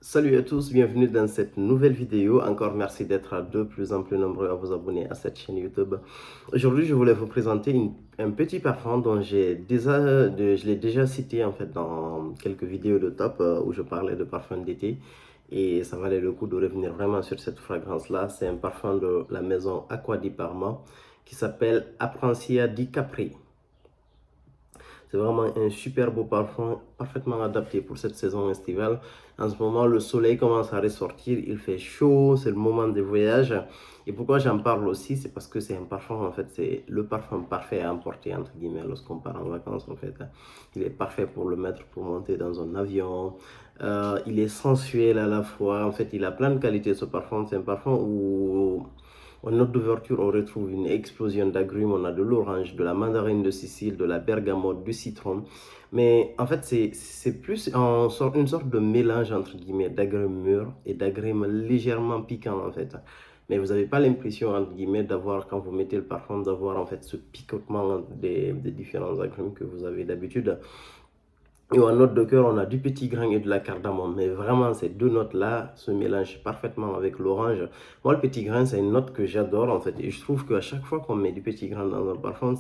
Salut à tous, bienvenue dans cette nouvelle vidéo. Encore merci d'être de plus en plus nombreux à vous abonner à cette chaîne YouTube. Aujourd'hui, je voulais vous présenter un petit parfum dont je l'ai déjà cité en fait dans quelques vidéos de top où je parlais de parfum d'été. Et ça valait le coup de revenir vraiment sur cette fragrance-là. C'est un parfum de la maison Acqua di Parma qui s'appelle Aprancia di Capri. C'est vraiment un super beau parfum, parfaitement adapté pour cette saison estivale. En ce moment, le soleil commence à ressortir, il fait chaud, c'est le moment des voyages. Et pourquoi j'en parle aussi, c'est parce que c'est un parfum, en fait, c'est le parfum parfait à emporter, entre guillemets, lorsqu'on part en vacances, en fait. Il est parfait pour le mettre, pour monter dans un avion. Il est sensuel à la fois. En fait, il a plein de qualités, ce parfum. C'est un parfum où en note d'ouverture, on retrouve une explosion d'agrumes. On a de l'orange, de la mandarine de Sicile, de la bergamote, du citron. Mais en fait, c'est plus une sorte de mélange entre guillemets d'agrumes mûrs et d'agrumes légèrement piquants en fait. Mais vous n'avez pas l'impression entre guillemets d'avoir, quand vous mettez le parfum, d'avoir en fait ce picotement des différents agrumes que vous avez d'habitude. Et en note de cœur, on a du petit grain et de la cardamome. Mais vraiment, ces deux notes-là se mélangent parfaitement avec l'orange. Moi, le petit grain, c'est une note que j'adore en fait. Et je trouve qu'à chaque fois qu'on met du petit grain dans un parfum,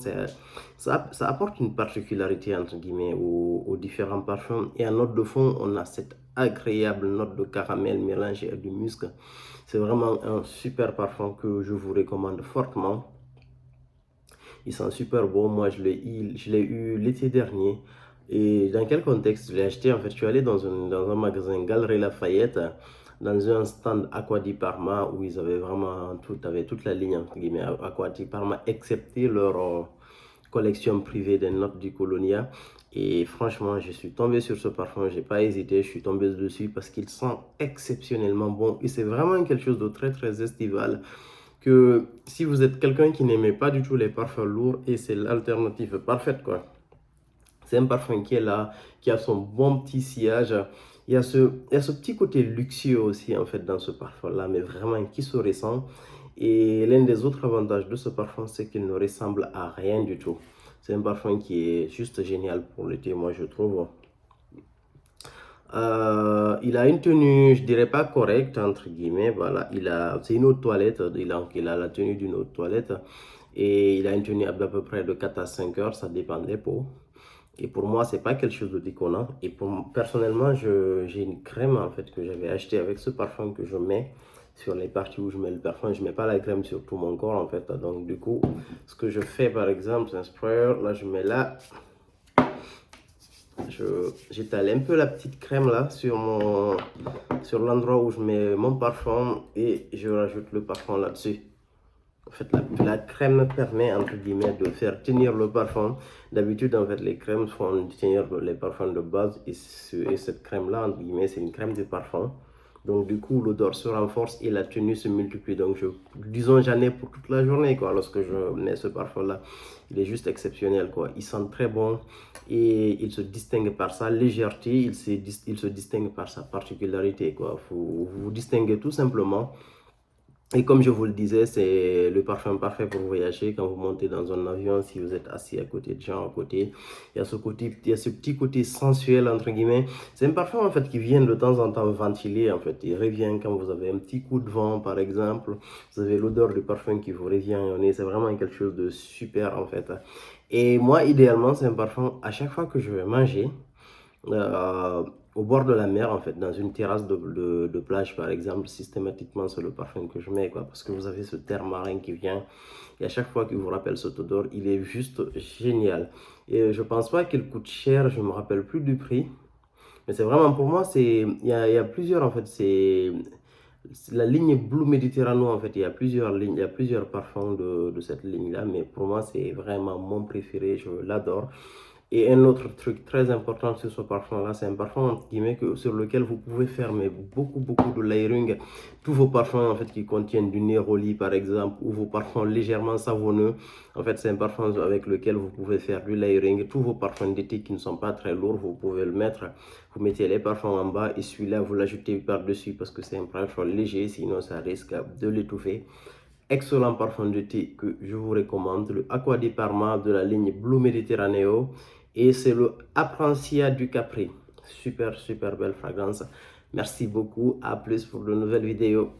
ça apporte une particularité entre guillemets aux différents parfums. Et en note de fond, on a cette agréable note de caramel mélangée à du musc. C'est vraiment un super parfum que je vous recommande fortement. Il sent super bon. Moi, je l'ai eu l'été dernier. Et dans quel contexte je l'ai acheté? En fait, je suis allé dans un magasin Galeries Lafayette, dans un stand Acqua di Parma, où ils avaient vraiment avaient toute la ligne, entre guillemets, Acqua di Parma, excepté leur collection privée des notes du Colonia. Et franchement, je suis tombé sur ce parfum, j'ai pas hésité, je suis tombé dessus parce qu'il sent exceptionnellement bon. Et c'est vraiment quelque chose de très, très estival que si vous êtes quelqu'un qui n'aimait pas du tout les parfums lourds, et c'est l'alternative parfaite, quoi. C'est un parfum qui est là, qui a son bon petit sillage. Il y a ce petit côté luxueux aussi, en fait, dans ce parfum-là, mais vraiment qui se ressent. Et l'un des autres avantages de ce parfum, c'est qu'il ne ressemble à rien du tout. C'est un parfum qui est juste génial pour l'été, moi, je trouve. Il a une tenue, je dirais pas correcte, entre guillemets. Voilà, c'est une eau de toilette. Il a la tenue d'une eau de toilette. Et il a une tenue d'à peu près de 4 à 5 heures, ça dépend des peaux. Et pour moi, c'est pas quelque chose de déconnant. Et personnellement, j'ai une crème en fait que j'avais acheté avec ce parfum que je mets sur les parties où je mets le parfum. Je mets pas la crème sur tout mon corps en fait. Donc du coup, ce que je fais par exemple, c'est un sprayer. Là, je mets là. J'étale un peu la petite crème là sur l'endroit où je mets mon parfum et je rajoute le parfum là-dessus. En fait, la crème permet, entre guillemets, de faire tenir le parfum. D'habitude, en fait, les crèmes font tenir les parfums de base. Et cette crème-là, entre guillemets, c'est une crème de parfum. Donc, du coup, l'odeur se renforce et la tenue se multiplie. Donc, disons, j'en ai pour toute la journée, quoi, lorsque je mets ce parfum-là. Il est juste exceptionnel, quoi. Il sent très bon et il se distingue par sa légèreté. Il se distingue par sa particularité, quoi. Vous vous distinguez tout simplement. Et comme je vous le disais, c'est le parfum parfait pour voyager quand vous montez dans un avion, si vous êtes assis à côté de gens à côté. Il y a ce petit côté sensuel, entre guillemets. C'est un parfum, en fait, qui vient de temps en temps ventiler, en fait. Il revient quand vous avez un petit coup de vent, par exemple. Vous avez l'odeur du parfum qui vous revient au nez. C'est vraiment quelque chose de super, en fait. Et moi, idéalement, c'est un parfum, à chaque fois que je vais manger, euh, au bord de la mer, en fait, dans une terrasse de plage, par exemple, systématiquement, c'est le parfum que je mets, quoi, parce que vous avez ce terre marin qui vient, et à chaque fois qu'il vous rappelle cette odeur, il est juste génial. Et je pense pas qu'il coûte cher, je me rappelle plus du prix, mais c'est vraiment, pour moi, il y a plusieurs, en fait, c'est la ligne Blue Mediterrano, en fait, il y a plusieurs lignes, il y a plusieurs parfums de cette ligne-là, mais pour moi, c'est vraiment mon préféré, je l'adore. Et un autre truc très important sur ce parfum-là, c'est un parfum entre guillemets sur lequel vous pouvez faire mais beaucoup de layering. Tous vos parfums en fait qui contiennent du néroli par exemple ou vos parfums légèrement savonneux. En fait, c'est un parfum avec lequel vous pouvez faire du layering. Tous vos parfums d'été qui ne sont pas très lourds, vous pouvez le mettre. Vous mettez les parfums en bas et celui-là vous l'ajoutez par-dessus parce que c'est un parfum léger, sinon ça risque de l'étouffer. Excellent parfum de thé que je vous recommande, le Acqua di Parma de la ligne Blue Mediterraneo et c'est le Aprancia du Capri. super belle fragrance. Merci beaucoup, à plus pour de nouvelles vidéos.